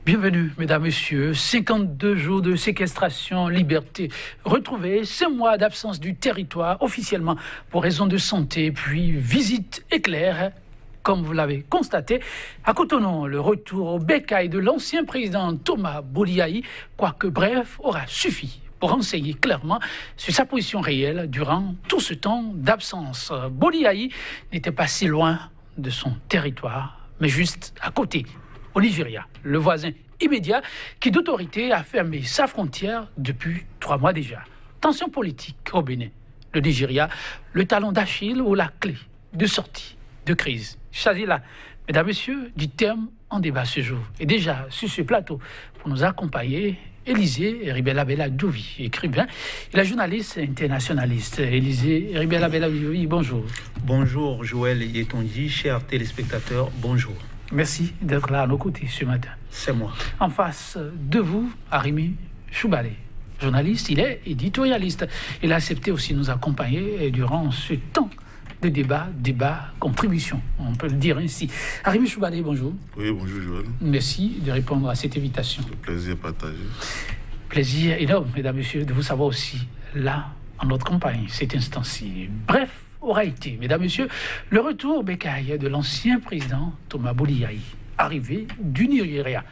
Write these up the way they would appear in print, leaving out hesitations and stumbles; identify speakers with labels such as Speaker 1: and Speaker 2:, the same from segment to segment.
Speaker 1: Bienvenue, mesdames, messieurs. 52 jours de séquestration, liberté retrouvée, 5 mois d'absence du territoire officiellement pour raison de santé, puis visite éclair. Comme vous l'avez constaté, à Cotonou, le retour au bécail de l'ancien président Thomas Boliaï, quoique bref, aura suffi pour renseigner clairement sur sa position réelle durant tout ce temps d'absence. Boliaï n'était pas si loin de son territoire, mais juste à côté, au Nigeria, le voisin immédiat qui d'autorité a fermé sa frontière depuis 3 mois déjà. Tension politique au Bénin, le Nigeria, le talon d'Achille ou la clé de sortie de crise. Choisis là, mesdames, messieurs, du terme en débat ce jour. Et déjà, sur ce plateau, pour nous accompagner, Élisée Ribella Douvi, écrivain et la journaliste internationaliste. Élisée Ribella Douvi, bonjour.
Speaker 2: Bonjour Joël Yetonji, chers téléspectateurs, bonjour.
Speaker 1: Merci d'être là à nos côtés ce matin.
Speaker 2: C'est moi.
Speaker 1: En face de vous, Arimi Choubale, journaliste, il est éditorialiste. Il a accepté aussi de nous accompagner durant ce temps de débat, contribution, on peut le dire ainsi. Arimi Choubale, bonjour.
Speaker 3: Oui, bonjour Joël.
Speaker 1: Merci de répondre à cette invitation.
Speaker 3: Le plaisir partagé.
Speaker 1: Plaisir énorme, mesdames, messieurs, de vous savoir aussi là, en notre campagne, cette instant-ci. Bref, aura été, mesdames, messieurs, le retour bécaille de l'ancien président Thomas Boliaï, arrivé du Nigeria,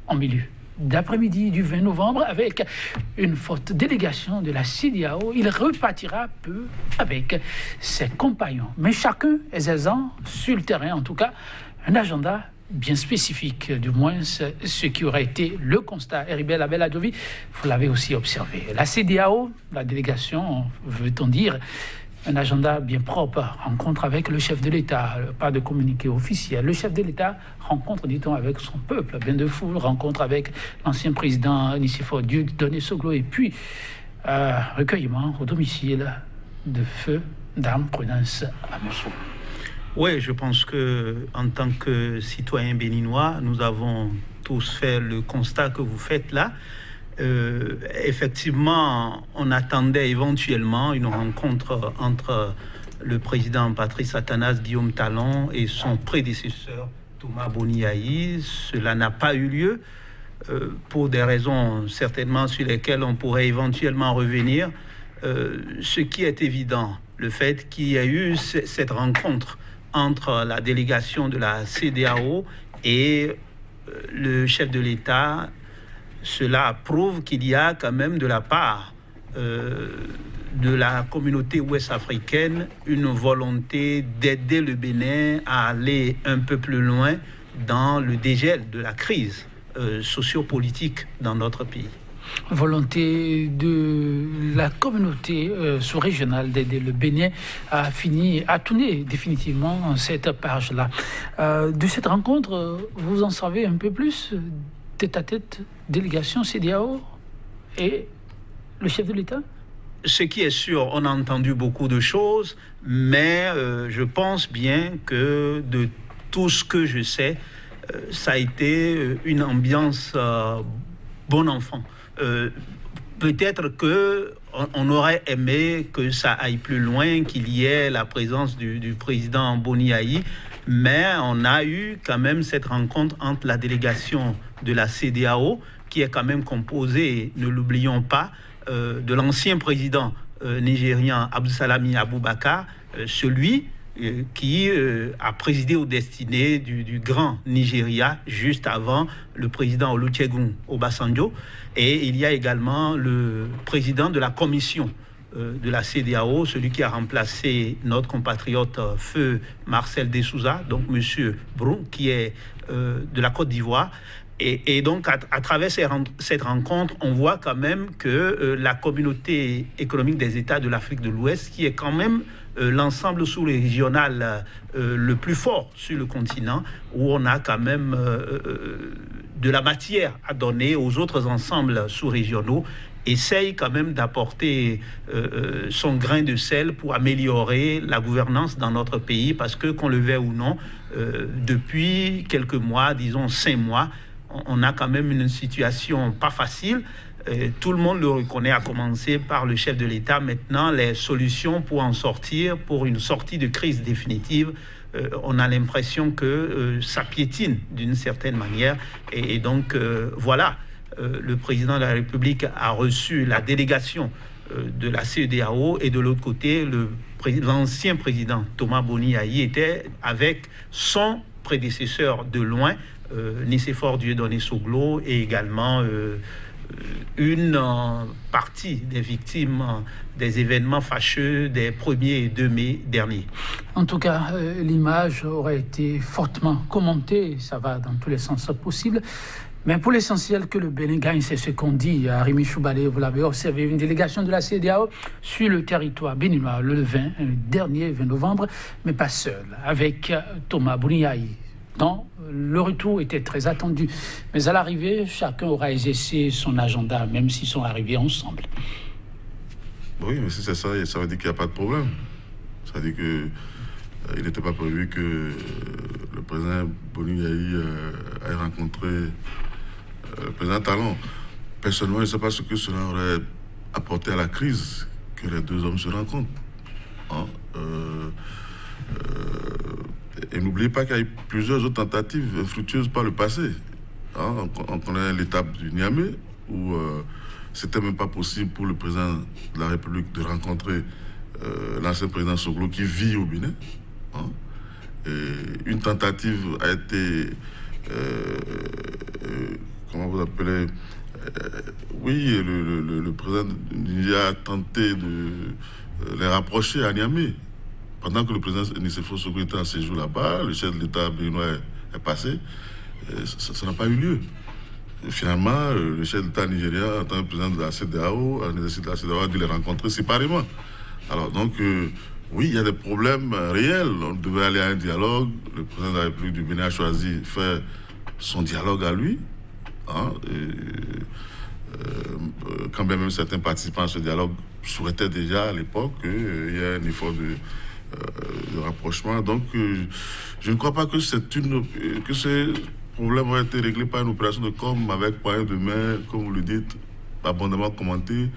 Speaker 1: en milieu d'après-midi du 20 novembre, avec une forte délégation de la CEDEAO. Il repartira peu avec ses compagnons, mais chacun exerçant sur le terrain, en tout cas, un agenda bien spécifique, du moins ce qui aurait été le constat. Ribella Dovi, vous l'avez aussi observé. La CEDEAO, la délégation, veut-on dire, un agenda bien propre, rencontre avec le chef de l'État, pas de communiqué officiel. Le chef de l'État rencontre, dit-on, avec son peuple, bien de foule, rencontre avec l'ancien président Nicéphore Dieudonné Soglo, et puis recueillement au domicile de feu Dame Prudence Amousou.
Speaker 2: Oui, je pense que en tant que citoyens béninois, nous avons tous fait le constat que vous faites là. Effectivement, on attendait éventuellement une rencontre entre le président Patrice Athanase Guillaume Talon et son prédécesseur Thomas Boliaï. Cela n'a pas eu lieu pour des raisons certainement sur lesquelles on pourrait éventuellement revenir. Ce qui est évident, le fait qu'il y a eu cette rencontre entre la délégation de la CEDEAO et le chef de l'État, cela prouve qu'il y a quand même de la part de la communauté ouest-africaine une volonté d'aider le Bénin à aller un peu plus loin dans le dégel de la crise sociopolitique dans notre pays.
Speaker 1: Volonté de la communauté sous-régionale d'aider le Bénin à tourner définitivement cette page-là. De cette rencontre, vous en savez un peu plus tête-à-tête, délégation CEDEAO et le chef de l'État?
Speaker 2: Ce qui est sûr, on a entendu beaucoup de choses, mais je pense bien que de tout ce que je sais, ça a été une ambiance bon enfant. Peut-être que on aurait aimé que ça aille plus loin, qu'il y ait la présence du président Boliaï, mais on a eu quand même cette rencontre entre la délégation de la CEDEAO, qui est quand même composée, ne l'oublions pas, de l'ancien président nigérien Abdulsalami Abubakar, celui qui a présidé aux destinées du grand Nigeria juste avant le président Olusegun Obasanjo. Et il y a également le président de la commission de la CEDEAO, celui qui a remplacé notre compatriote feu Marcel De Souza, donc monsieur Brou, qui est de la Côte d'Ivoire. Et donc, à travers cette rencontre, on voit quand même que la communauté économique des États de l'Afrique de l'Ouest, qui est quand même l'ensemble sous-régional le plus fort sur le continent, où on a quand même de la matière à donner aux autres ensembles sous-régionaux, essaye quand même d'apporter son grain de sel pour améliorer la gouvernance dans notre pays, parce que, qu'on le veuille ou non, depuis quelques mois, disons 5 mois, on a quand même une situation pas facile. Tout le monde le reconnaît, à commencer par le chef de l'État. Maintenant, les solutions pour en sortir, pour une sortie de crise définitive, on a l'impression que ça piétine d'une certaine manière. Et donc, voilà, le président de la République a reçu la délégation de la CEDEAO, et de l'autre côté, l'ancien président Thomas Boni Yayi était avec son prédécesseur de loin, Nicéphore Dieudonné Soglo, et également une partie des victimes des événements fâcheux des 1er et 2 mai derniers.
Speaker 1: En tout cas, l'image aurait été fortement commentée, ça va dans tous les sens possibles. Mais pour l'essentiel, que le Bénin gagne, c'est ce qu'on dit. Rémi Choubalé, vous l'avez observé, une délégation de la CEDEAO sur le territoire béninois le dernier 20 novembre, mais pas seul, avec Thomas Boni Yayi, dont le retour était très attendu. Mais à l'arrivée, chacun aura exercé son agenda, même s'ils sont arrivés ensemble.
Speaker 3: Oui, mais si c'est ça, ça veut dire qu'il n'y a pas de problème. Ça veut dire qu'il n'était pas prévu que le président Boni Yayi ait rencontré le président Talon. Personnellement, je ne sais pas ce que cela aurait apporté à la crise que les deux hommes se rencontrent. Et n'oubliez pas qu'il y a eu plusieurs autres tentatives infructueuses par le passé. On connaît l'étape du Niamey, où c'était même pas possible pour le président de la République de rencontrer l'ancien président Soglo qui vit au Bénin. Et une tentative a été, comment vous appelez, oui, le président du Niger a tenté de les rapprocher à Niamey. Pendant que le président Nicéphore Soglo était en séjour là-bas, le chef de l'État béninois est passé, ça n'a pas eu lieu. Et finalement, le chef de l'État nigérien, en tant que président de la CEDEAO, en exercice de la CEDEAO, a dû les rencontrer séparément. Alors donc, oui, il y a des problèmes réels. On devait aller à un dialogue. Le président de la République du Bénin a choisi de faire son dialogue à lui. Quand bien même certains participants à ce dialogue souhaitaient déjà à l'époque qu'il y ait un effort de rapprochement. Donc, je ne crois pas que que ces problèmes ont été réglés par une opération de com avec poignée de main, comme vous le dites, abondamment commenté.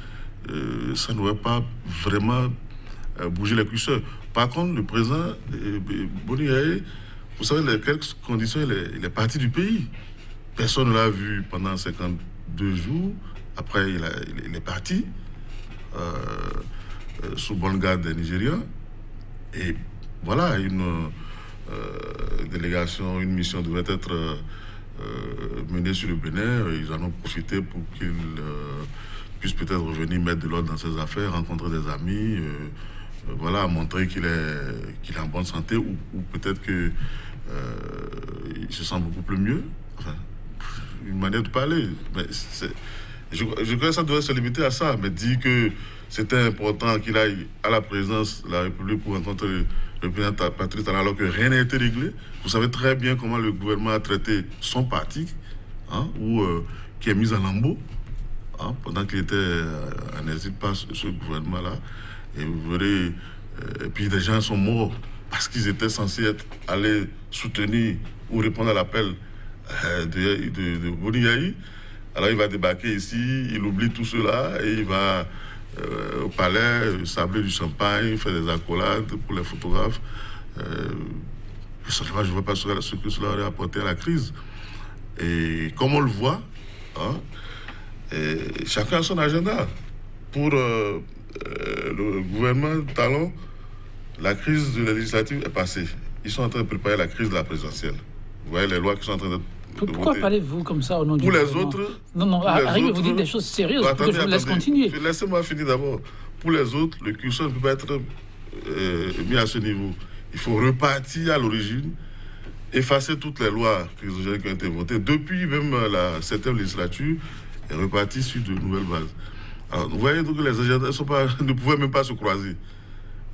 Speaker 3: Ça n'aurait pas vraiment bougé les cuisseurs. Par contre, le président Boni Yayi, vous savez dans quelles conditions il est parti du pays. Personne ne l'a vu pendant 52 jours. Après, il est parti sous bonne garde des Nigériens. Et voilà, une délégation, une mission devrait être menée sur le Bénin. Ils en ont profité pour qu'ils puissent peut-être revenir mettre de l'ordre dans ses affaires, rencontrer des amis, voilà, montrer qu'il est en bonne santé, ou peut-être qu'il se sent beaucoup plus mieux. Enfin, une manière de parler. Mais je crois que ça devrait se limiter à ça, mais dire que c'était important qu'il aille à la présidence de la République pour rencontrer le président Patrice Talon, alors que rien n'a été réglé. Vous savez très bien comment le gouvernement a traité son parti, qui est mis en lambeaux, pendant qu'il était en exil par ce gouvernement-là. Et vous verrez, et puis des gens sont morts parce qu'ils étaient censés aller soutenir ou répondre à l'appel de Boni Yayi. Alors il va débarquer ici, il oublie tout cela et il va au palais sabler du champagne, faire des accolades pour les photographes. Je ne vois pas ce que cela aurait apporté à la crise. Et comme on le voit, chacun a son agenda. Pour le gouvernement Talon, la crise de la législative est passée. Ils sont en train de préparer la crise de la présidentielle. Vous voyez les lois qui sont en train de
Speaker 1: Pourquoi parlez-vous comme ça au nom du
Speaker 3: Pour les
Speaker 1: gouvernement?
Speaker 3: autres...
Speaker 1: Non, arrivez, vous dites des choses sérieuses,
Speaker 3: attendez,
Speaker 1: je vous laisse continuer.
Speaker 3: Laissez-moi finir d'abord. Pour les autres, le curseur ne peut pas être mis à ce niveau. Il faut repartir à l'origine, effacer toutes les lois qui ont été votées depuis même la 7e législature et repartir sur de nouvelles bases. Alors, vous voyez donc que les agendas ne pouvaient même pas se croiser.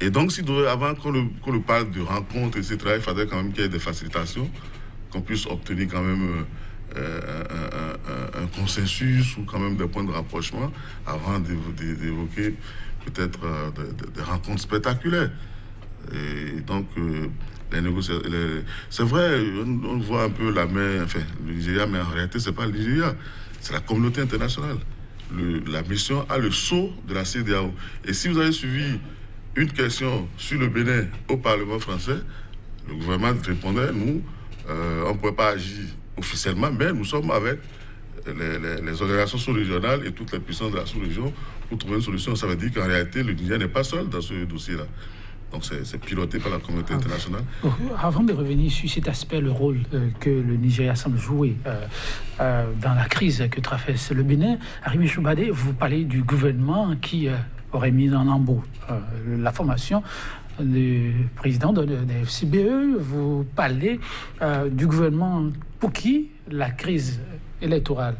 Speaker 3: Et donc, avant qu'on ne parle de rencontres, etc., il fallait quand même qu'il y ait des facilitations, qu'on puisse obtenir quand même un consensus ou quand même des points de rapprochement avant d'évoquer peut-être des rencontres spectaculaires. Et donc, les négociations... C'est vrai, on voit un peu la main, enfin, le Nigeria, mais en réalité, ce n'est pas le Nigeria, c'est la communauté internationale. La mission a le sceau de la CEDEAO. Et si vous avez suivi une question sur le Bénin au Parlement français, Le gouvernement répondait, nous, on ne pouvait pas agir officiellement, mais nous sommes avec les organisations sous-régionales et toutes les puissances de la sous-région pour trouver une solution. Ça veut dire qu'en réalité, le Niger n'est pas seul dans ce dossier-là. Donc c'est piloté par la communauté internationale.
Speaker 1: Avant de revenir sur cet aspect, le rôle que le Nigeria semble jouer dans la crise que traverse le Bénin, Arimi Choubade, vous parlez du gouvernement qui aurait mis en lambeaux la formation du président de FCBE. Vous parlez du gouvernement pour qui la crise électorale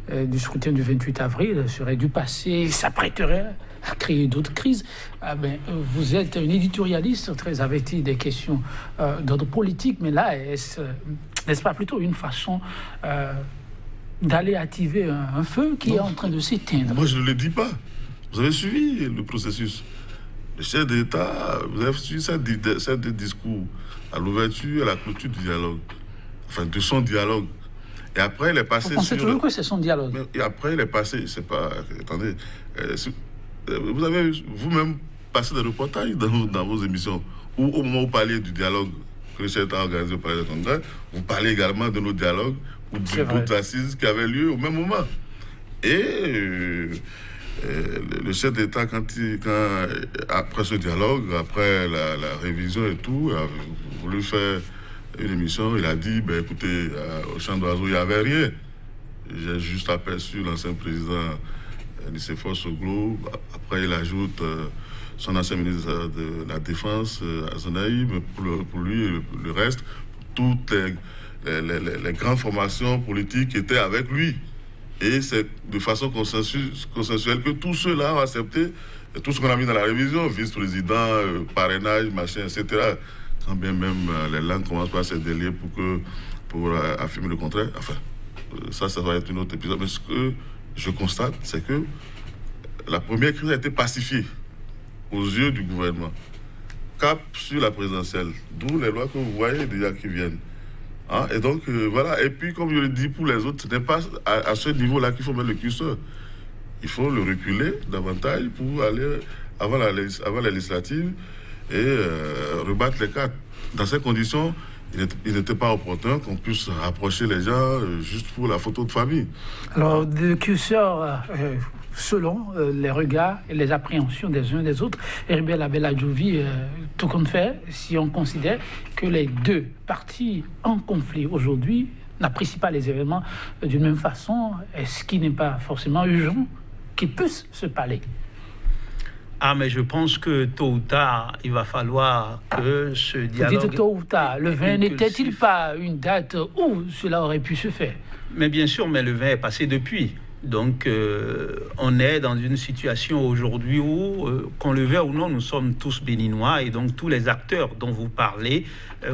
Speaker 1: du scrutin du 28 avril serait du passé, s'apprêterait à créer d'autres crises. Vous êtes un éditorialiste très averti des questions d'ordre politique, mais là, n'est-ce pas plutôt une façon d'aller activer un feu qui est en train de s'éteindre?
Speaker 3: Moi, je ne le dis pas. Vous avez suivi le processus. Le chef d'État, vous avez suivi ces deux discours à l'ouverture et à la clôture du dialogue, enfin de son dialogue. Et après, il est passé.
Speaker 1: Vous pensez toujours que c'est son dialogue?
Speaker 3: Et après, il est passé. C'est pas. Attendez. Vous avez vous-même passé des reportages dans vos émissions où, au moment où vous parliez du dialogue que le chef d'État a organisé au Palais de Congrès, vous parlez également de nos dialogues ou d'autres assises qui avaient lieu au même moment. Et le chef d'État, après ce dialogue, après la révision et tout, a voulu faire une émission, il a dit, écoutez, au champ d'oiseau, il n'y avait rien. J'ai juste aperçu l'ancien président Nicéphore Soglo. Après, il ajoute son ancien ministre de la Défense, Azonaï, mais pour lui, le reste, toutes les grandes formations politiques étaient avec lui. Et c'est de façon consensuelle que tous ceux-là ont accepté tout ce qu'on a mis dans la révision, vice-président, parrainage, machin, etc. Quand bien même les langues commencent pas à se délier pour affirmer le contraire. Enfin, ça va être une autre épisode. Mais ce que je constate, c'est que la première crise a été pacifiée aux yeux du gouvernement. Cap sur la présidentielle, d'où les lois que vous voyez déjà qui viennent. Hein? Et donc, voilà. Et puis, comme je le dis pour les autres, ce n'est pas à ce niveau-là qu'il faut mettre le curseur. Il faut le reculer davantage pour aller avant la législative et rebattre les cartes. Dans ces conditions, il n'était pas opportun qu'on puisse rapprocher les gens juste pour la photo de famille.
Speaker 1: Alors, le curseur, selon les regards et les appréhensions des uns et des autres, Heribert Labella-Djouvi, tout compte fait, si on considère que les deux parties en conflit aujourd'hui n'apprécient pas les événements d'une même façon, est-ce qu'il n'est pas forcément urgent qu'ils puissent se parler?
Speaker 2: Mais je pense que tôt ou tard, il va falloir que ce dialogue...
Speaker 1: Vous dites tôt ou tard, le 20 n'était-il pas une date où cela aurait pu se faire?
Speaker 2: Mais bien sûr, mais le 20 est passé depuis. Donc, on est dans une situation aujourd'hui où, qu'on le veuille ou non, nous sommes tous béninois et donc tous les acteurs dont vous parlez,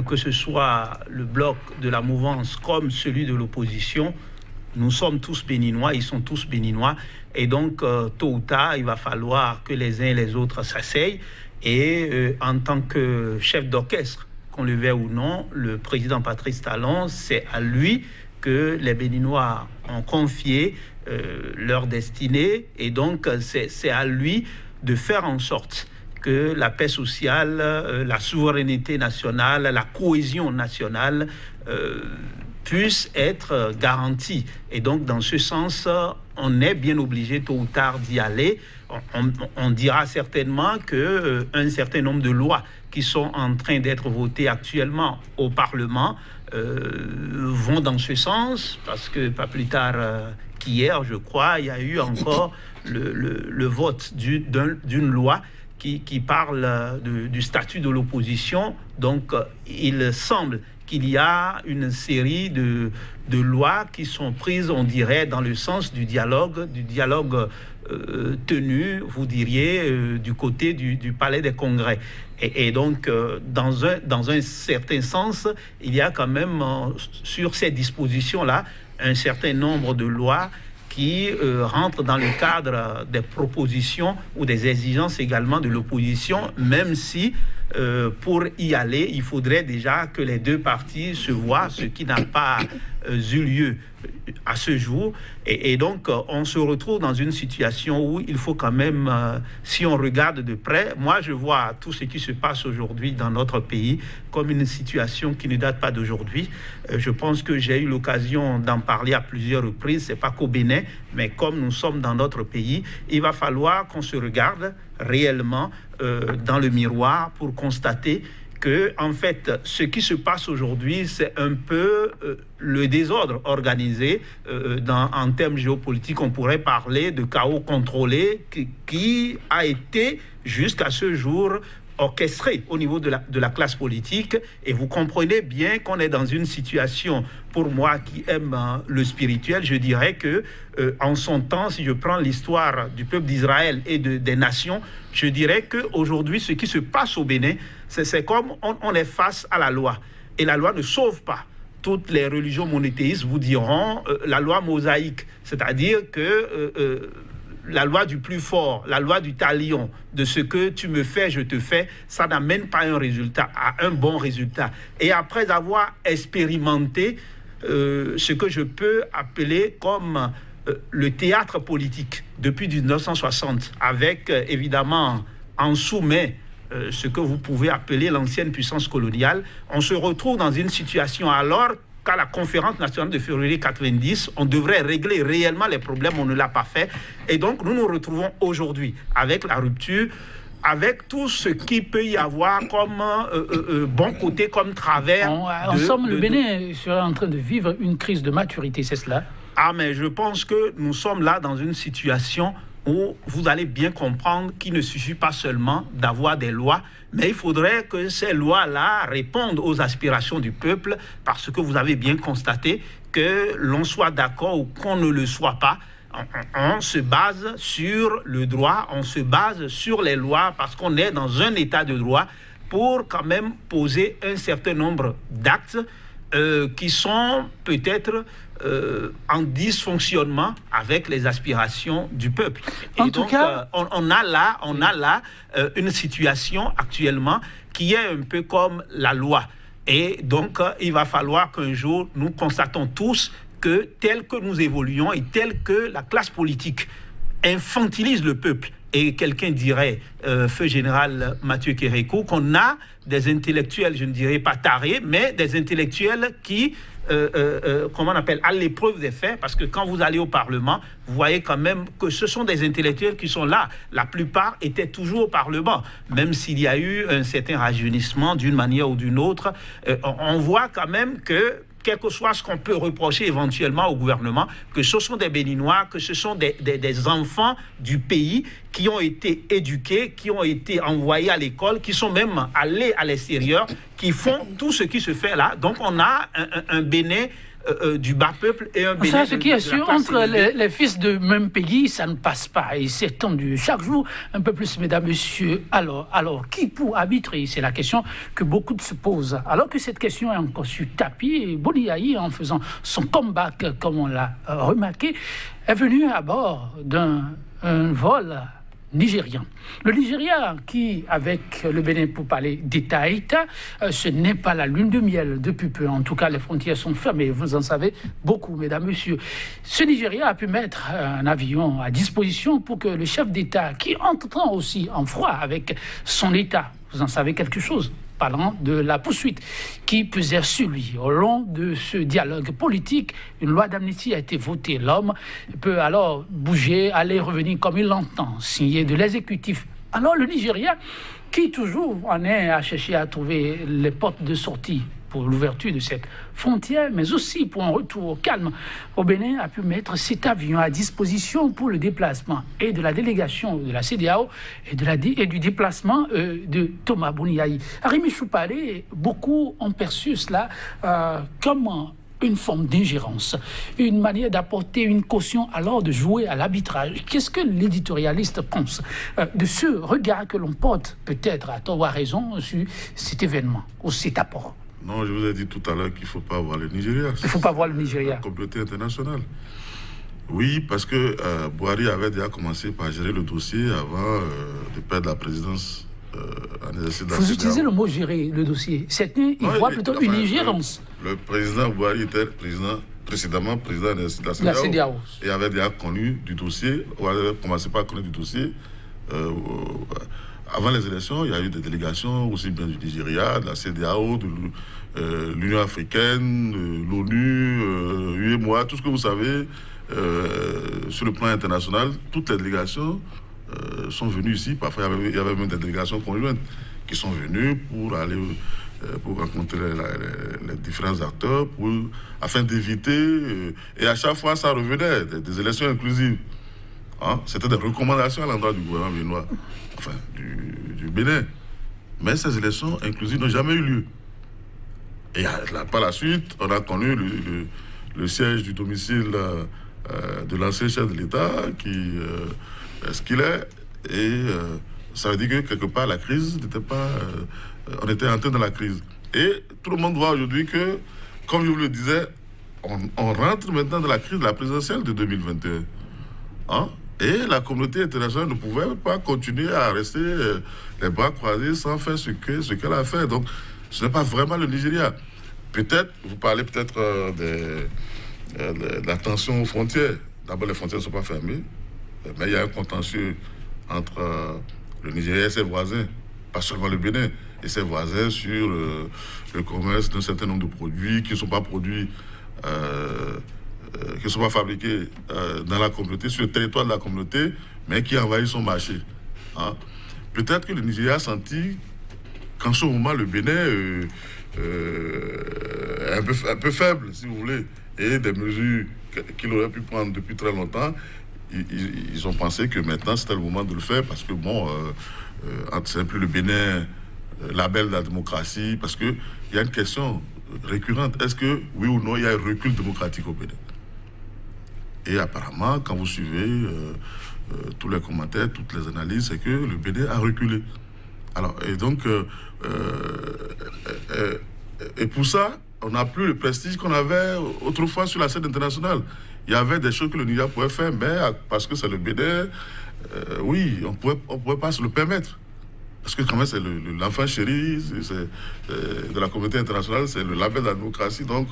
Speaker 2: que ce soit le bloc de la mouvance comme celui de l'opposition, nous sommes tous béninois, ils sont tous béninois. Et donc, tôt ou tard, il va falloir que les uns et les autres s'asseyent. Et en tant que chef d'orchestre, qu'on le veuille ou non, le président Patrice Talon, c'est à lui que les Béninois ont confié leur destinée. Et donc, c'est à lui de faire en sorte que la paix sociale, la souveraineté nationale, la cohésion nationale puisse être garantie. Et donc, dans ce sens, on est bien obligé tôt ou tard d'y aller. On dira certainement qu'un certain nombre de lois qui sont en train d'être votées actuellement au Parlement vont dans ce sens, parce que pas plus tard qu'hier, je crois, il y a eu encore le vote d'une loi qui parle du statut de l'opposition. Donc, il semble qu'il y a une série de lois qui sont prises, on dirait, dans le sens du dialogue tenu, vous diriez, du côté du Palais des Congrès. Et donc, dans un certain sens, il y a quand même, sur ces dispositions-là, un certain nombre de lois qui rentrent dans le cadre des propositions ou des exigences également de l'opposition, même si, pour y aller, il faudrait déjà que les deux parties se voient, ce qui n'a pas eu lieu à ce jour. Et donc, on se retrouve dans une situation où il faut quand même, si on regarde de près, moi je vois tout ce qui se passe aujourd'hui dans notre pays comme une situation qui ne date pas d'aujourd'hui. Je pense que j'ai eu l'occasion d'en parler à plusieurs reprises, c'est pas qu'au Bénin, mais comme nous sommes dans notre pays, il va falloir qu'on se regarde réellement dans le miroir pour constater que, en fait, ce qui se passe aujourd'hui, c'est un peu le désordre organisé. En termes géopolitiques, on pourrait parler de chaos contrôlé qui a été, jusqu'à ce jour, orchestré au niveau de la classe politique. Et vous comprenez bien qu'on est dans une situation, pour moi qui aime le spirituel, je dirais que en son temps, si je prends l'histoire du peuple d'Israël et des nations, je dirais qu'aujourd'hui, ce qui se passe au Bénin, c'est comme on est face à la loi. Et la loi ne sauve pas. Toutes les religions monothéistes vous diront la loi mosaïque, c'est-à-dire que la loi du plus fort, la loi du talion, de ce que tu me fais, je te fais, ça n'amène pas un bon résultat. Et après avoir expérimenté ce que je peux appeler comme le théâtre politique depuis 1960, avec évidemment en sous-main ce que vous pouvez appeler l'ancienne puissance coloniale, on se retrouve dans une situation alors qu'à la conférence nationale de février 90, on devrait régler réellement les problèmes, on ne l'a pas fait. Et donc, nous nous retrouvons aujourd'hui avec la rupture, avec tout ce qui peut y avoir comme bon côté, comme travers.
Speaker 1: En somme, le Bénin serait en train de vivre une crise de maturité, c'est cela?
Speaker 2: Ah, mais je pense que nous sommes là dans une situation où vous allez bien comprendre qu'il ne suffit pas seulement d'avoir des lois, mais il faudrait que ces lois-là répondent aux aspirations du peuple, parce que vous avez bien constaté que l'on soit d'accord ou qu'on ne le soit pas, on se base sur le droit, on se base sur les lois, parce qu'on est dans un état de droit pour quand même poser un certain nombre d'actes qui sont peut-être en dysfonctionnement avec les aspirations du peuple.
Speaker 1: En tout cas,
Speaker 2: on a là une situation actuellement qui est un peu comme la loi. Et donc, il va falloir qu'un jour, nous constatons tous que tel que nous évoluons et tel que la classe politique infantilise le peuple, et quelqu'un dirait, feu général Mathieu Kérékou, qu'on a des intellectuels, je ne dirais pas tarés, mais des intellectuels qui, comment on appelle, à l'épreuve des faits, parce que quand vous allez au Parlement, vous voyez quand même que ce sont des intellectuels qui sont là. La plupart étaient toujours au Parlement, même s'il y a eu un certain rajeunissement d'une manière ou d'une autre. On voit quand même que, quel que soit ce qu'on peut reprocher éventuellement au gouvernement, que ce sont des Béninois, que ce sont des enfants du pays qui ont été éduqués, qui ont été envoyés à l'école, qui sont même allés à l'extérieur, qui font tout ce qui se fait là. Donc on a un Bénin du bas peuple et un Bénin.
Speaker 1: Ça, ce qui est sûr, entre les fils de même pays, ça ne passe pas. Et c'est tendu chaque jour un peu plus, mesdames, messieurs. Alors, qui pour arbitrer? C'est la question que beaucoup se posent. Alors que cette question est encore sur tapis, et Boniaï, en faisant son comeback, comme on l'a remarqué, est venu à bord d'un vol nigérian. Le Nigeria qui, avec le Bénin pour parler d'État à État, ce n'est pas la lune de miel depuis peu. En tout cas, les frontières sont fermées. Vous en savez beaucoup, mesdames, messieurs. Ce Nigeria a pu mettre un avion à disposition pour que le chef d'État, qui entre aussi en froid avec son État, vous en savez quelque chose, parlant de la poursuite qui pesait sur lui. Au long de ce dialogue politique, une loi d'amnistie a été votée. L'homme peut alors bouger, aller, revenir comme il l'entend, signer de l'exécutif. Alors le Nigeria, qui toujours en est à chercher à trouver les portes de sortie pour l'ouverture de cette frontière, mais aussi pour un retour au calme au Bénin, a pu mettre cet avion à disposition pour le déplacement et de la délégation de la CEDEAO et du déplacement de Thomas Boniaï. Rémi Chouparé, beaucoup ont perçu cela comme une forme d'ingérence, une manière d'apporter une caution, alors de jouer à l'arbitrage. Qu'est-ce que l'éditorialiste pense de ce regard que l'on porte, peut-être à tort ou à raison, sur cet événement ou cet apport?
Speaker 3: Non, je vous ai dit tout à l'heure qu'il ne faut pas voir le Nigeria.
Speaker 1: Il ne faut pas voir le Nigeria.
Speaker 3: La communauté internationale. Oui, parce que Buhari avait déjà commencé par gérer le dossier avant de perdre la présidence en exercice de la CEDEAO.
Speaker 1: Vous utilisez le mot gérer le dossier. Il voit plutôt une ingérence.
Speaker 3: Le président Buhari était le président précédemment président de la
Speaker 1: La CEDEAO.
Speaker 3: et avait déjà connu du dossier, ou avait commencé par connaître du dossier. Avant les élections, il y a eu des délégations aussi bien du Nigeria, de la CEDEAO, de l'Union africaine, l'ONU, UEMOA, tout ce que vous savez sur le plan international. Toutes les délégations sont venues ici. Parfois, il y avait même des délégations conjointes qui sont venues pour aller pour rencontrer les différents acteurs afin d'éviter. Et à chaque fois, ça revenait des élections inclusives. Hein? C'était des recommandations à l'endroit du gouvernement béninois, enfin du Bénin. Mais ces élections inclusives n'ont jamais eu lieu. Et par la suite, on a connu le siège du domicile de l'ancien chef de l'État, qui ce qu'il est. Et ça veut dire que quelque part, la crise n'était pas... on était entré dans la crise. Et tout le monde voit aujourd'hui que, comme je vous le disais, on rentre maintenant dans la crise de la présidentielle de 2021. Hein? Et la communauté internationale ne pouvait pas continuer à rester les bras croisés sans faire ce qu'elle a fait. Donc, ce n'est pas vraiment le Nigeria. Peut-être, vous parlez peut-être de la tension aux frontières. D'abord, les frontières ne sont pas fermées, mais il y a un contentieux entre le Nigeria et ses voisins, pas seulement le Bénin, et ses voisins sur le commerce d'un certain nombre de produits qui ne sont pas produits, qui ne sont pas fabriqués dans la communauté, sur le territoire de la communauté, mais qui envahissent son marché. Hein? Peut-être que le Nigeria a senti qu'en ce moment, le Bénin est un peu faible, si vous voulez, et des mesures qu'il aurait pu prendre depuis très longtemps, ils ont pensé que maintenant c'était le moment de le faire, parce que bon, c'est plus le Bénin label de la démocratie, parce qu'il y a une question récurrente. Est-ce que, oui ou non, il y a un recul démocratique au Bénin? Et apparemment, quand vous suivez tous les commentaires, toutes les analyses, c'est que le Bénin a reculé. Alors, et donc, et pour ça, on n'a plus le prestige qu'on avait autrefois sur la scène internationale. Il y avait des choses que le Nigeria pouvait faire, mais parce que c'est le Bénin, oui, on pouvait pas se le permettre. Parce que quand même, c'est l'enfant chéri de la communauté internationale, c'est le label de la démocratie. Donc,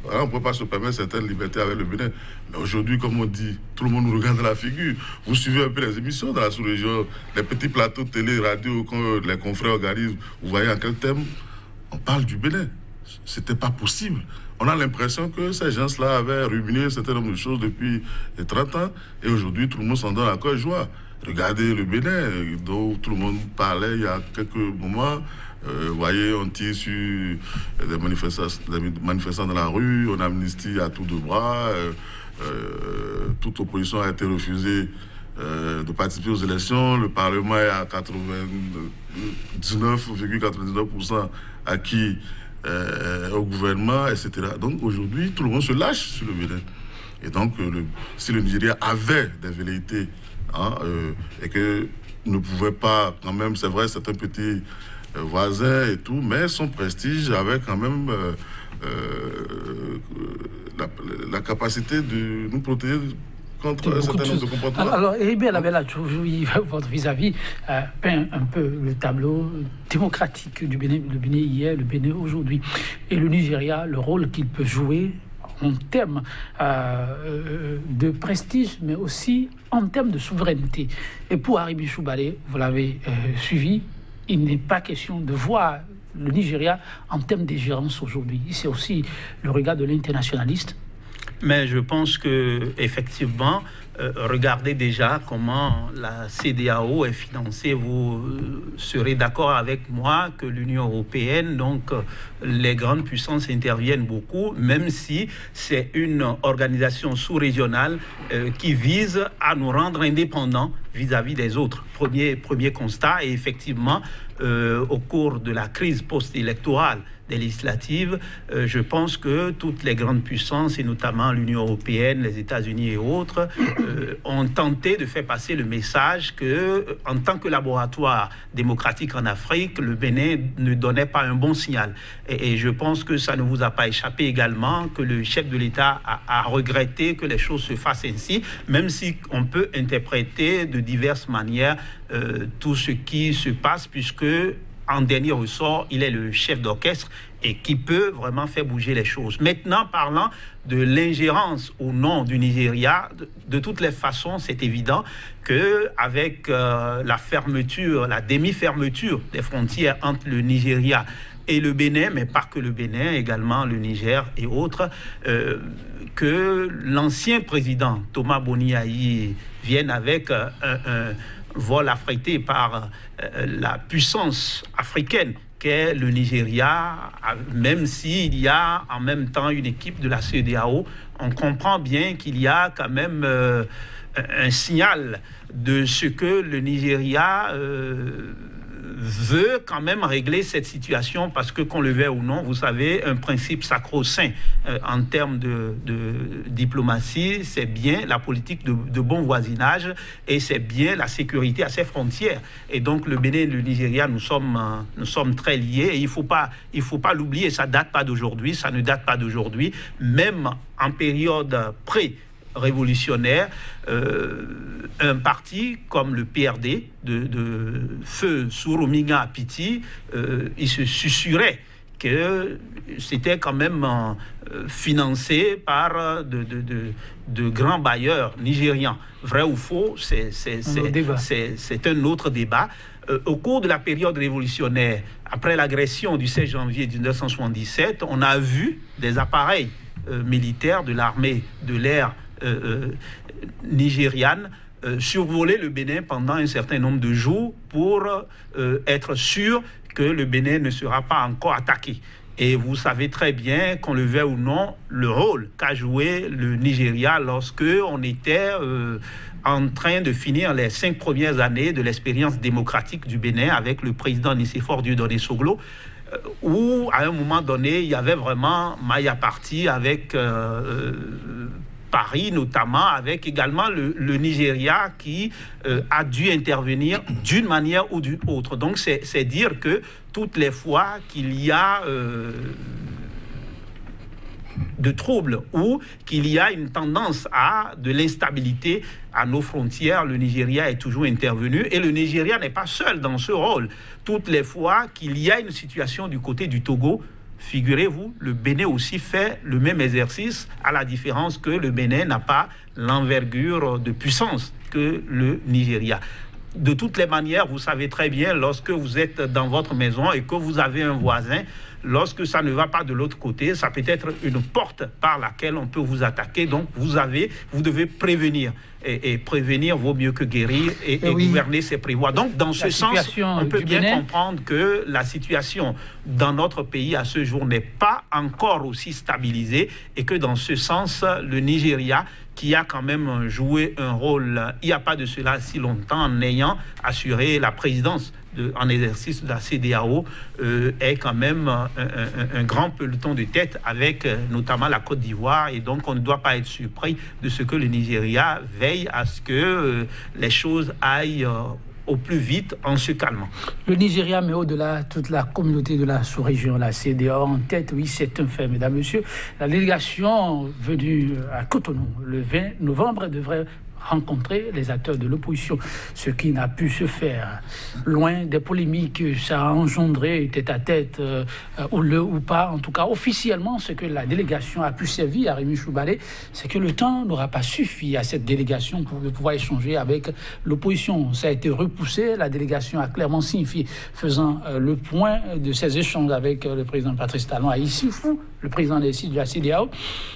Speaker 3: voilà, on ne peut pas se permettre certaines libertés avec le Bénin. Mais aujourd'hui, comme on dit, tout le monde nous regarde dans la figure. Vous suivez un peu les émissions dans la sous-région, les petits plateaux de télé, radio, quand les confrères organisent, vous voyez en quel thème on parle du Bénin. C'était pas possible. On a l'impression que ces gens-là avaient ruminé un certain nombre de choses depuis 30 ans. Et aujourd'hui, tout le monde s'en donne à cœur joie. Regardez le Bénin, dont tout le monde parlait il y a quelques moments. Vous voyez, on tire sur des manifestants dans la rue, on amnistie à tour de bras. Toute opposition a été refusée de participer aux élections. Le Parlement est à 99,99% acquis au gouvernement, etc. Donc aujourd'hui, tout le monde se lâche sur le Bénin. Et donc, si le Nigeria avait des velléités, et que ne pouvait pas, quand même, c'est vrai, c'est un petit voisin et tout, mais son prestige avait quand même la capacité de nous protéger contre un certain nombre de comportements.
Speaker 1: Alors, Hébert Labella, votre vis-à-vis peint un peu le tableau démocratique du Bénin, le Bénin hier, le Bénin aujourd'hui, et le Nigeria, le rôle qu'il peut jouer en termes de prestige, mais aussi en termes de souveraineté. Et pour Haribi Choubale, vous l'avez suivi, il n'est pas question de voir le Nigeria en termes d'ingérence aujourd'hui. C'est aussi le regard de l'internationaliste.
Speaker 2: Mais je pense que effectivement, regardez déjà comment la CEDEAO est financée. Vous serez d'accord avec moi que l'Union européenne, donc les grandes puissances interviennent beaucoup, même si c'est une organisation sous-régionale qui vise à nous rendre indépendants vis-à-vis des autres. Premier constat, et effectivement, au cours de la crise post-électorale des législatives, je pense que toutes les grandes puissances, et notamment l'Union européenne, les États-Unis et autres, ont tenté de faire passer le message que, en tant que laboratoire démocratique en Afrique, le Bénin ne donnait pas un bon signal. Et je pense que ça ne vous a pas échappé également, que le chef de l'État a regretté que les choses se fassent ainsi, même si on peut interpréter de diverses manières tout ce qui se passe, puisque en dernier ressort, il est le chef d'orchestre et qui peut vraiment faire bouger les choses. Maintenant, parlant de l'ingérence au nom du Nigeria, de toutes les façons, c'est évident qu'avec la fermeture, la demi-fermeture des frontières entre le Nigeria et le Bénin, mais pas que le Bénin, également le Niger et autres, que l'ancien président Thomas Boni Yayi vienne avec un vol affrété par la puissance africaine qu'est le Nigeria, même s'il y a en même temps une équipe de la CEDEAO, on comprend bien qu'il y a quand même un signal de ce que le Nigeria veut quand même régler cette situation, parce que qu'on le veuille ou non, vous savez, un principe sacro-saint en termes de diplomatie, c'est bien la politique de bon voisinage et c'est bien la sécurité à ses frontières. Et donc le Bénin et le Nigeria, nous sommes très liés et il faut pas l'oublier, ça date pas d'aujourd'hui, ça ne date pas d'aujourd'hui, même en période révolutionnaire, un parti comme le PRD de Feu Sourouminga Apiti, il se susurrait que c'était quand même financé par de grands bailleurs nigérians. Vrai ou faux, c'est un autre débat. Au cours de la période révolutionnaire, après l'agression du 16 janvier 1977, on a vu des appareils militaires de l'armée de l'air nigériane survoler le Bénin pendant un certain nombre de jours pour être sûr que le Bénin ne sera pas encore attaqué. Et vous savez très bien, qu'on le veuille ou non, le rôle qu'a joué le Nigeria lorsque on était en train de finir les 5 premières années de l'expérience démocratique du Bénin avec le président Nicéphore Dieudonné Soglo, où à un moment donné, il y avait vraiment maille à partie avec Paris, notamment, avec également le Nigeria qui a dû intervenir d'une manière ou d'une autre. Donc, c'est dire que toutes les fois qu'il y a de troubles ou qu'il y a une tendance à de l'instabilité à nos frontières, le Nigeria est toujours intervenu et le Nigeria n'est pas seul dans ce rôle. Toutes les fois qu'il y a une situation du côté du Togo, figurez-vous, le Bénin aussi fait le même exercice, à la différence que le Bénin n'a pas l'envergure de puissance que le Nigeria. De toutes les manières, vous savez très bien, lorsque vous êtes dans votre maison et que vous avez un voisin, lorsque ça ne va pas de l'autre côté, ça peut être une porte par laquelle on peut vous attaquer. Donc, vous devez prévenir. Et prévenir vaut mieux que guérir et gouverner, c'est prévoir. Donc, dans ce sens, on peut bien comprendre que la situation dans notre pays à ce jour n'est pas encore aussi stabilisée et que dans ce sens, le Nigeria, qui a quand même joué un rôle, il n'y a pas de cela si longtemps, en ayant assuré la présidence en exercice de la CEDEAO, est quand même un grand peloton de tête avec notamment la Côte d'Ivoire. Et donc, on ne doit pas être surpris de ce que le Nigeria veille à ce que les choses aillent au plus vite en se calmant.
Speaker 1: Le Nigeria, mais au-delà, toute la communauté de la sous-région, la CEDEAO en tête, oui, c'est un fait, mesdames, messieurs. La délégation venue à Cotonou le 20 novembre devrait rencontrer les acteurs de l'opposition, ce qui n'a pu se faire. Loin des polémiques que ça a engendré tête-à-tête, ou pas, en tout cas officiellement, ce que la délégation a pu servir à Rémi Choubalé, c'est que le temps n'aura pas suffi à cette délégation pour pouvoir échanger avec l'opposition. Ça a été repoussé, la délégation a clairement signifié, faisant le point de ces échanges avec le président Patrice Talon à Issifou, le président de la CEDEAO,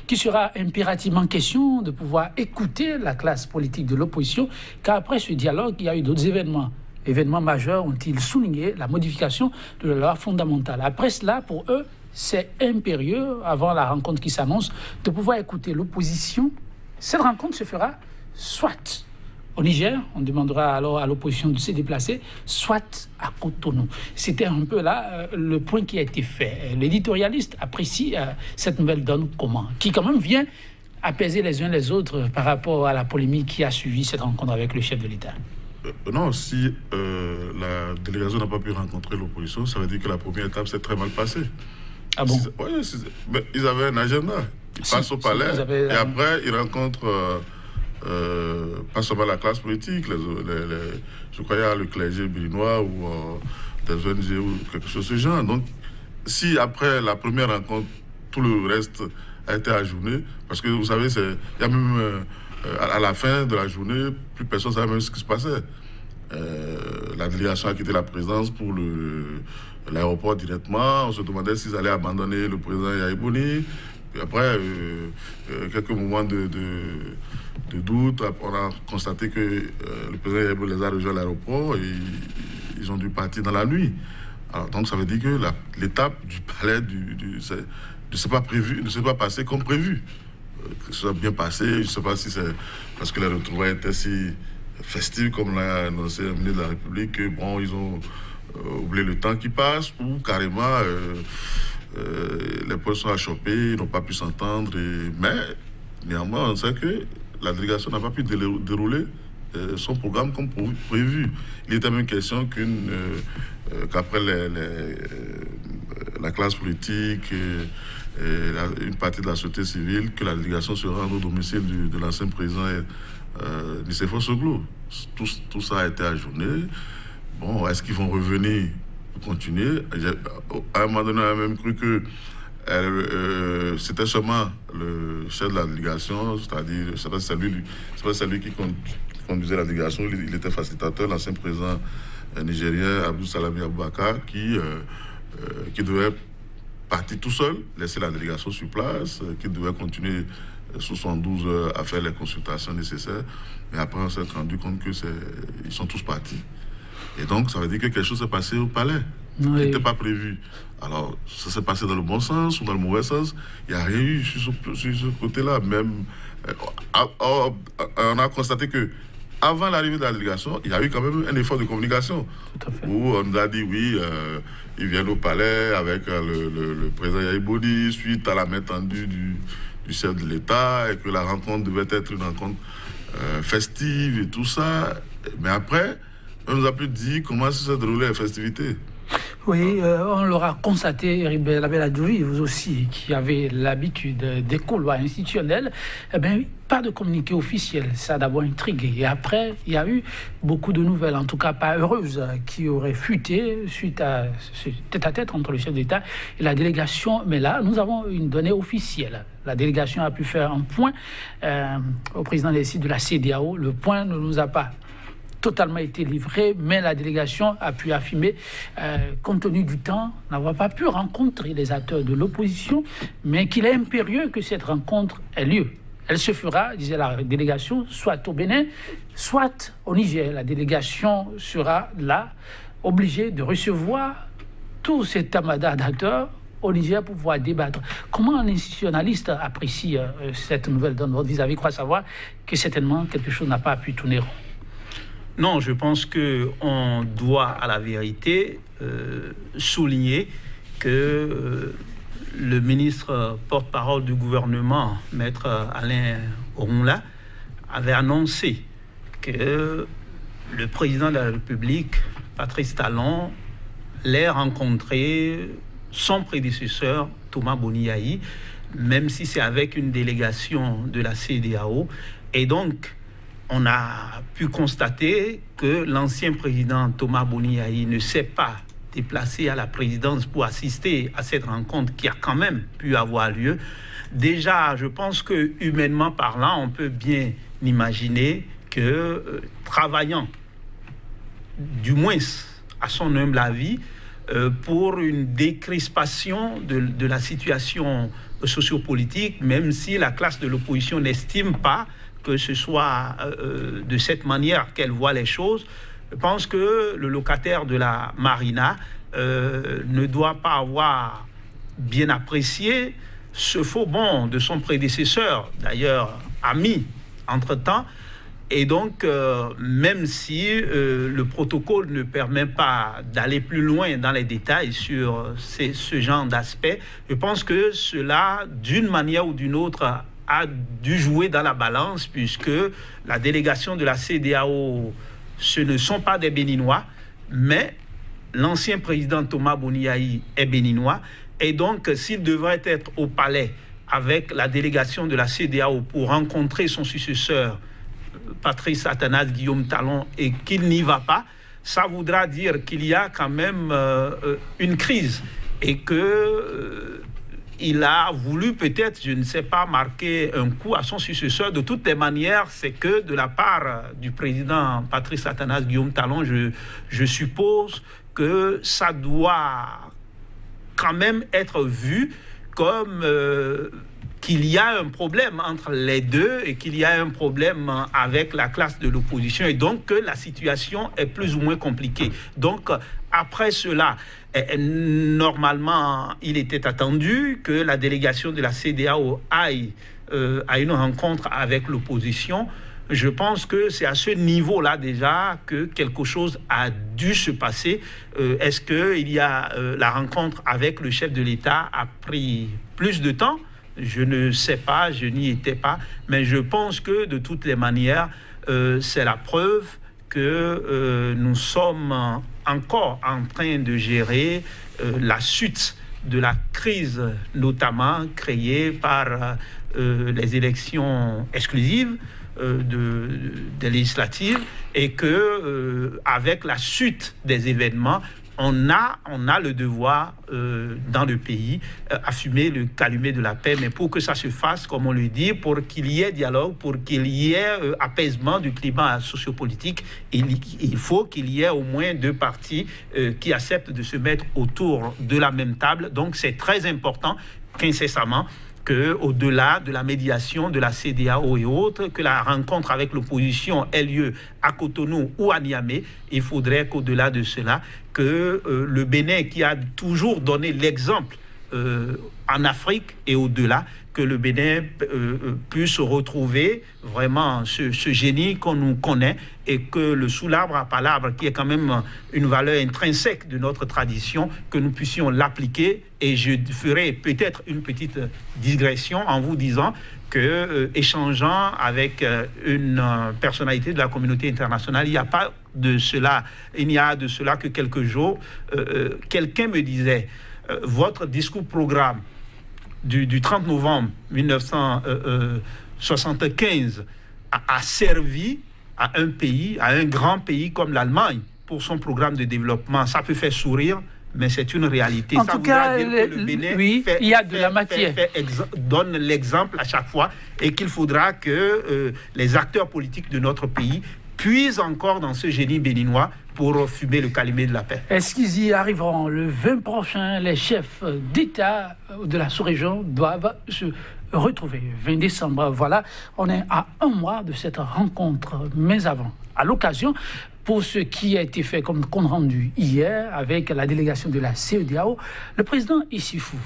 Speaker 1: qui sera impérativement question de pouvoir écouter la classe politique de l'opposition, car après ce dialogue, il y a eu d'autres événements. Événements majeurs ont-ils souligné la modification de la loi fondamentale. Après cela, pour eux, c'est impérieux, avant la rencontre qui s'annonce, de pouvoir écouter l'opposition. Cette rencontre se fera soit au Niger, on demandera alors à l'opposition de se déplacer, soit à Cotonou. C'était un peu là le point qui a été fait. L'éditorialiste apprécie cette nouvelle donne comment, qui quand même vient apaiser les uns les autres par rapport à la polémique qui a suivi cette rencontre avec le chef de l'État.
Speaker 3: Non, si la délégation n'a pas pu rencontrer l'opposition, ça veut dire que la première étape s'est très mal passée.
Speaker 1: Ah bon?
Speaker 3: Oui, ils avaient un agenda. Ils passent au palais et après ils rencontrent pas seulement la classe politique, je crois qu'il y a le clergé béninois ou des ONG ou quelque chose de ce genre. Donc, si après la première rencontre, tout le reste a été ajourné, parce que vous savez, il y a même à la fin de la journée, plus personne ne savait même ce qui se passait. La délégation a quitté la présidence pour l'aéroport directement. On se demandait s'ils allaient abandonner le président Yahya Boni. Puis après, quelques moments de doute, on a constaté que le président Yahya Boni les a rejoints à l'aéroport et ils ont dû partir dans la nuit. Alors, donc ça veut dire que l'étape du palais ne s'est pas prévu, ne s'est pas passée comme prévu. Que ce soit bien passé, je ne sais pas si c'est parce que les retrouvailles étaient si festives comme l'a annoncé le ministre de la République, que bon, ils ont oublié le temps qui passe, ou carrément les points sont achoppés, ils n'ont pas pu s'entendre. Mais néanmoins, on sait que la délégation n'a pas pu dérouler son programme comme prévu. Il était même question qu'après la classe politique et une partie de la société civile, que la délégation se rende au domicile de l'ancien président Nicéphore Soglo. Tout ça a été ajourné. Bon, est-ce qu'ils vont revenir pour continuer? À un moment donné, on a même cru que c'était seulement le chef de la délégation, c'est-à-dire, c'est pas celui qui conduisait la délégation, il était facilitateur, l'ancien président nigérien Abdou Salami Aboubakar, qui devait partir tout seul, laisser la délégation sur place, qui devait continuer 72 heures à faire les consultations nécessaires. Mais après, on s'est rendu compte qu'ils sont tous partis. Et donc, ça veut dire que quelque chose s'est passé au palais, qui n'était pas prévu. Alors, ça s'est passé dans le bon sens ou dans le mauvais sens. Il n'y a rien eu sur ce côté-là. Même, on a constaté que avant l'arrivée de la délégation, il y a eu quand même un effort de communication.
Speaker 1: Tout à fait.
Speaker 3: Où on nous a dit, oui, ils viennent au palais avec le président Yahya Boni suite à la main tendue du chef de l'État et que la rencontre devait être une rencontre festive et tout ça. Mais après, on nous a plus dit comment se déroulaient les festivités.
Speaker 1: Oui, on l'aura constaté, Ribet Labeladjoui, vous aussi, qui avez l'habitude des couloirs institutionnels, eh bien, pas de communiqué officiel. Ça a d'abord intrigué. Et après, il y a eu beaucoup de nouvelles, en tout cas pas heureuses, qui auraient fuité suite à ce tête-à-tête entre le chef d'État et la délégation. Mais là, nous avons une donnée officielle. La délégation a pu faire un point au président de la CEDEAO. Le point ne nous a pas totalement été livré, mais la délégation a pu affirmer, compte tenu du temps, n'avoir pas pu rencontrer les acteurs de l'opposition, mais qu'il est impérieux que cette rencontre ait lieu. Elle se fera, disait la délégation, soit au Bénin, soit au Niger. La délégation sera là, obligée de recevoir tout cet amas d'acteurs au Niger pour pouvoir débattre. Comment un institutionnaliste apprécie cette nouvelle donne votre vis-à-vis, croit savoir que certainement quelque chose n'a pas pu tourner rond?
Speaker 2: Non, je pense qu'on doit, à la vérité, souligner que le ministre porte-parole du gouvernement, Maître Alain Orunla, avait annoncé que le président de la République, Patrice Talon, allait rencontrer son prédécesseur, Thomas Boni Yahi, même si c'est avec une délégation de la CEDEAO. Et donc, on a pu constater que l'ancien président Thomas Boni Yahi ne s'est pas déplacé à la présidence pour assister à cette rencontre qui a quand même pu avoir lieu. Déjà, je pense que humainement parlant, on peut bien imaginer que travaillant, du moins à son humble avis, pour une décrispation de la situation sociopolitique, même si la classe de l'opposition n'estime pas que ce soit de cette manière qu'elle voit les choses. Je pense que le locataire de la Marina ne doit pas avoir bien apprécié ce faux bond de son prédécesseur, d'ailleurs ami entre-temps. Et donc, même si le protocole ne permet pas d'aller plus loin dans les détails sur ce genre d'aspect, je pense que cela, d'une manière ou d'une autre, a dû jouer dans la balance, puisque la délégation de la CEDEAO, ce ne sont pas des Béninois, mais l'ancien président Thomas Boni Yahi est béninois, et donc s'il devrait être au palais avec la délégation de la CEDEAO pour rencontrer son successeur, Patrice Athanase Guillaume Talon, et qu'il n'y va pas, ça voudra dire qu'il y a quand même une crise et que il a voulu peut-être, je ne sais pas, marquer un coup à son successeur. De toutes les manières, c'est que de la part du président Patrice Athanase Guillaume Talon, je suppose que ça doit quand même être vu comme qu'il y a un problème entre les deux et qu'il y a un problème avec la classe de l'opposition et donc que la situation est plus ou moins compliquée. Donc, après cela, normalement, il était attendu que la délégation de la CEDEAO aille à une rencontre avec l'opposition. Je pense que c'est à ce niveau-là déjà que quelque chose a dû se passer. Est-ce que la rencontre avec le chef de l'État a pris plus de temps? Je ne sais pas, je n'y étais pas. Mais je pense que de toutes les manières, c'est la preuve que nous sommes encore en train de gérer la suite de la crise, notamment créée par les élections exclusives des législatives, et que avec la suite des événements, on a le devoir dans le pays assumer le calumet de la paix, mais pour que ça se fasse, comme on le dit, pour qu'il y ait dialogue, pour qu'il y ait apaisement du climat sociopolitique, il faut qu'il y ait au moins deux parties qui acceptent de se mettre autour de la même table. Donc c'est très important qu'incessamment, qu'au-delà de la médiation de la CEDEAO et autres, que la rencontre avec l'opposition ait lieu à Cotonou ou à Niamey. Il faudrait qu'au-delà de cela, que le Bénin, qui a toujours donné l'exemple en Afrique et au-delà, que le Bénin puisse retrouver vraiment ce génie qu'on nous connaît et que le sous l'arbre à palabre, qui est quand même une valeur intrinsèque de notre tradition, que nous puissions l'appliquer. Et je ferai peut-être une petite digression en vous disant que, échangeant avec une personnalité de la communauté internationale, il n'y a de cela que quelques jours, quelqu'un me disait votre discours programme du 30 novembre 1975 a servi à un pays, à un grand pays comme l'Allemagne pour son programme de développement. Ça peut faire sourire, mais c'est une réalité.
Speaker 1: En tout cas, le Bénin il y a de la matière.
Speaker 2: Donne l'exemple à chaque fois et qu'il faudra que les acteurs politiques de notre pays puisent encore dans ce génie béninois pour fumer le calumet de la paix.
Speaker 1: Est-ce qu'ils y arriveront le 20 prochain? Les chefs d'État de la sous-région doivent se retrouver. 20 décembre, voilà, on est à un mois de cette rencontre. Mais avant, à l'occasion, pour ce qui a été fait comme compte rendu hier avec la délégation de la CEDEAO, le président Issoufou,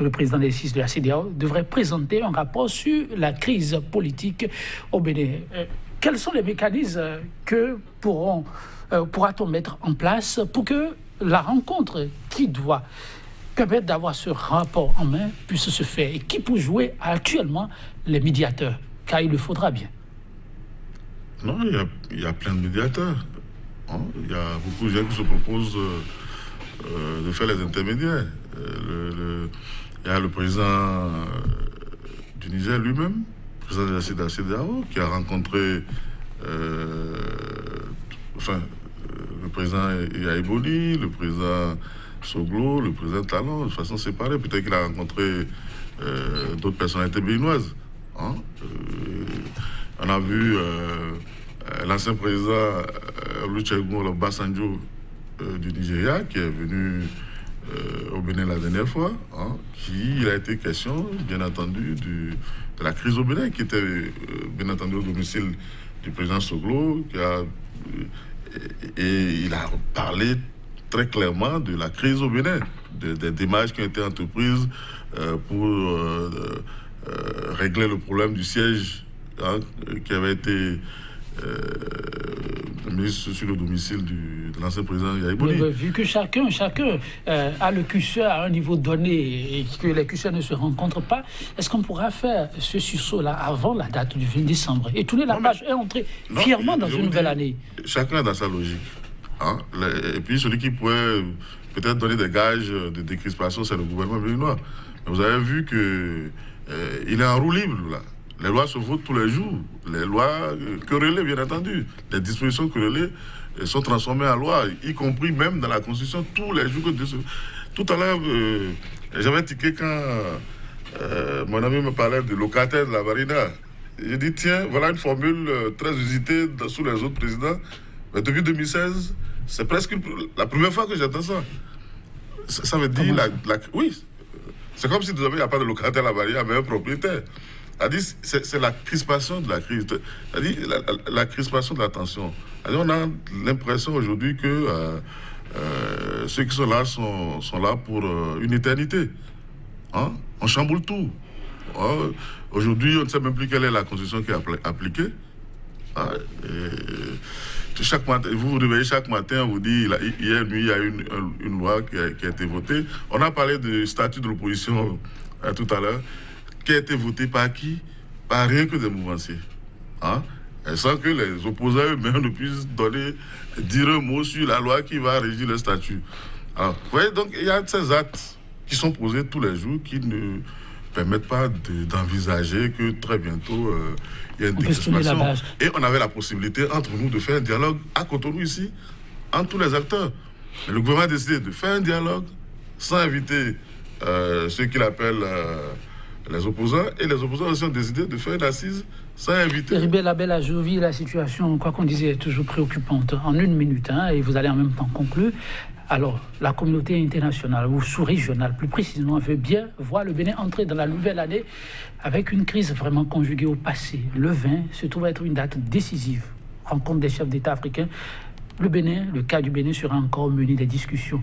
Speaker 1: le président des 6 de la CEDEAO, devrait présenter un rapport sur la crise politique au Bénin. Quels sont les mécanismes que pourra-t-on mettre en place pour que la rencontre qui doit permettre d'avoir ce rapport en main puisse se faire et qui peut jouer actuellement les médiateurs, car il le faudra bien?
Speaker 3: Non, il y a plein de médiateurs. Hein. Il y a beaucoup de gens qui se proposent de faire les intermédiaires. Il y a le président du Niger lui-même, le président de la CEDEAO, qui a rencontré le président Yaïboni, le président Soglo, le président Talon, de façon séparée. Peut-être qu'il a rencontré d'autres personnalités béninoises. Hein. On a vu l'ancien président Olusegun Obasanjo du Nigeria, qui est venu au Bénin la dernière fois, hein, il a été question, bien entendu, de la crise au Bénin, qui était bien entendu au domicile du président Soglo, et il a parlé très clairement de la crise au Bénin, des démarches qui ont été entreprises pour régler le problème du siège, hein, qui avait été mis sur le domicile de l'ancien président Yaïboni.
Speaker 1: Vu que chacun a le curseur à un niveau donné et que les curseurs ne se rencontrent pas, est-ce qu'on pourra faire ce sursaut-là avant la date du 20 décembre et tourner la page et entrer fièrement dans une nouvelle année?
Speaker 3: Chacun dans sa logique. Hein? Et puis celui qui pourrait peut-être donner des gages de décrispation, c'est le gouvernement béninois. Vous avez vu qu'il est en roue libre, là. Les lois se votent tous les jours. Les lois querellées, bien entendu. Les dispositions querellées sont transformées en loi, y compris même dans la Constitution, tous les jours. Tout à l'heure, j'avais tiqué quand mon ami me parlait de locataire de la Marina. J'ai dit, tiens, voilà une formule très usitée sous les autres présidents. Mais depuis 2016, c'est presque la première fois que j'entends ça. Ça veut dire... oui, c'est comme si il n'y a pas de locataire à la Marina, mais un propriétaire. C'est la crispation de la crise. La crispation de la tension. On a l'impression aujourd'hui que ceux qui sont là sont là pour une éternité. Hein? On chamboule tout. Aujourd'hui, on ne sait même plus quelle est la constitution qui est appliquée. Chaque matin, vous vous réveillez chaque matin, on vous dit hier nuit, il y a une loi qui a été votée. On a parlé du statut de l'opposition tout à l'heure, qui a été voté par qui? Par rien que des mouvanciers. Hein? Et sans que les opposants eux-mêmes ne puissent dire un mot sur la loi qui va régir le statut. Alors, vous voyez, donc il y a ces actes qui sont posés tous les jours qui ne permettent pas d'envisager que très bientôt il y a une décrispation. Et on avait la possibilité entre nous de faire un dialogue à Cotonou ici, entre tous les acteurs. Mais le gouvernement a décidé de faire un dialogue sans inviter ceux qu'il appelle les opposants, et les opposants aussi ont décidé de faire une assise sans inviter.
Speaker 1: Ribet Label a joué la situation, quoi qu'on dise, est toujours préoccupante. En 1 minute, et vous allez en même temps conclure. Alors, la communauté internationale ou sous-régionale, plus précisément, veut bien voir le Bénin entrer dans la nouvelle année avec une crise vraiment conjuguée au passé. Le 20 se trouve être une date décisive. Rencontre des chefs d'État africains. Le Bénin, le cas du Bénin sera encore au menu des discussions.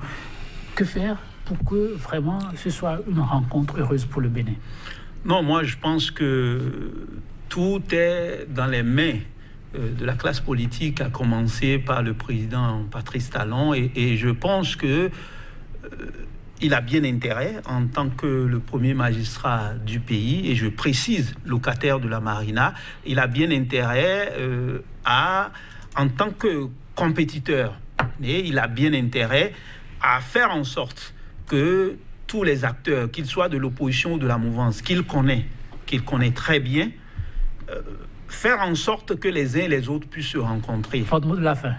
Speaker 1: Que faire pour que vraiment ce soit une rencontre heureuse pour le Bénin?
Speaker 2: Non, moi je pense que tout est dans les mains de la classe politique, à commencer par le président Patrice Talon, et je pense que il a bien intérêt, en tant que le premier magistrat du pays, et je précise, locataire de la Marina, il a bien intérêt en tant que compétiteur, et il a bien intérêt à faire en sorte que tous les acteurs, qu'ils soient de l'opposition ou de la mouvance, qu'il connaît très bien, faire en sorte que les uns et les autres puissent se rencontrer.
Speaker 1: Votre mot de la fin.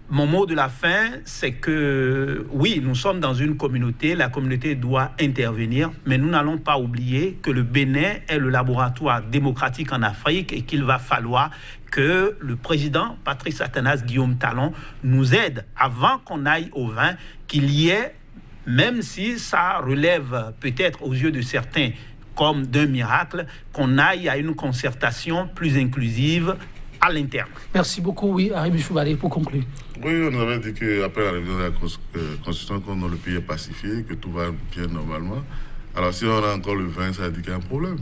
Speaker 2: Mon mot de la fin, c'est que oui, nous sommes dans une communauté, la communauté doit intervenir, mais nous n'allons pas oublier que le Bénin est le laboratoire démocratique en Afrique et qu'il va falloir que le président Patrice Athanase Guillaume Talon nous aide avant qu'on aille au 20, qu'il y ait, même si ça relève peut-être aux yeux de certains comme d'un miracle, qu'on aille à une concertation plus inclusive à l'interne.
Speaker 1: Merci beaucoup, oui, Arimé Choubalé, pour conclure.
Speaker 3: Oui, on avait dit qu'après la révision de la Constitution, quand le pays est pacifié, que tout va bien normalement. Alors si on a encore le 20, ça veut dire qu'il y a un problème.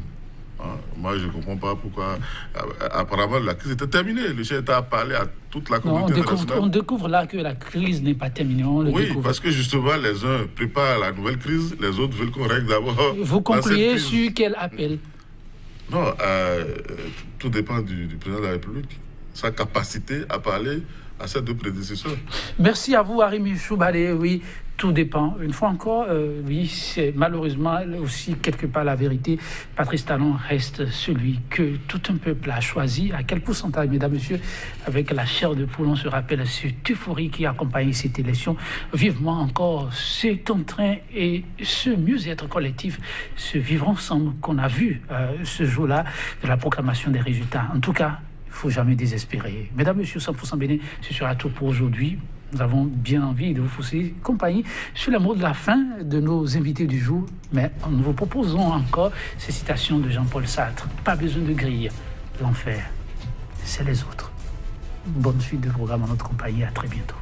Speaker 3: Moi, je ne comprends pas pourquoi. Apparemment, la crise était terminée. Le chef d'État a parlé à toute la communauté internationale.
Speaker 1: On découvre là que la crise n'est pas terminée.
Speaker 3: Parce que justement, les uns préparent la nouvelle crise, les autres veulent qu'on règle d'abord.
Speaker 1: Vous concluez sur quel appel?
Speaker 3: Non, tout dépend du président de la République. Sa capacité à parler à ses deux prédécesseurs.
Speaker 1: Merci à vous, Arimé Choubalé. Oui, tout dépend. Une fois encore, oui, c'est malheureusement aussi quelque part la vérité. Patrice Talon reste celui que tout un peuple a choisi. À quel pourcentage, mesdames, messieurs, avec la chair de poule, on se rappelle cette euphorie qui accompagne cette élection. Vivement encore cet entrain et ce mieux-être collectif, ce vivre ensemble qu'on a vu ce jour-là de la proclamation des résultats. En tout cas, il ne faut jamais désespérer. Mesdames, messieurs, 100% Bénin, ce sera tout pour aujourd'hui. Nous avons bien envie de vous faire compagnie sur le mot de la fin de nos invités du jour. Mais nous vous proposons encore ces citations de Jean-Paul Sartre. Pas besoin de grille. L'enfer, c'est les autres. Bonne suite de programme en notre compagnie. À très bientôt.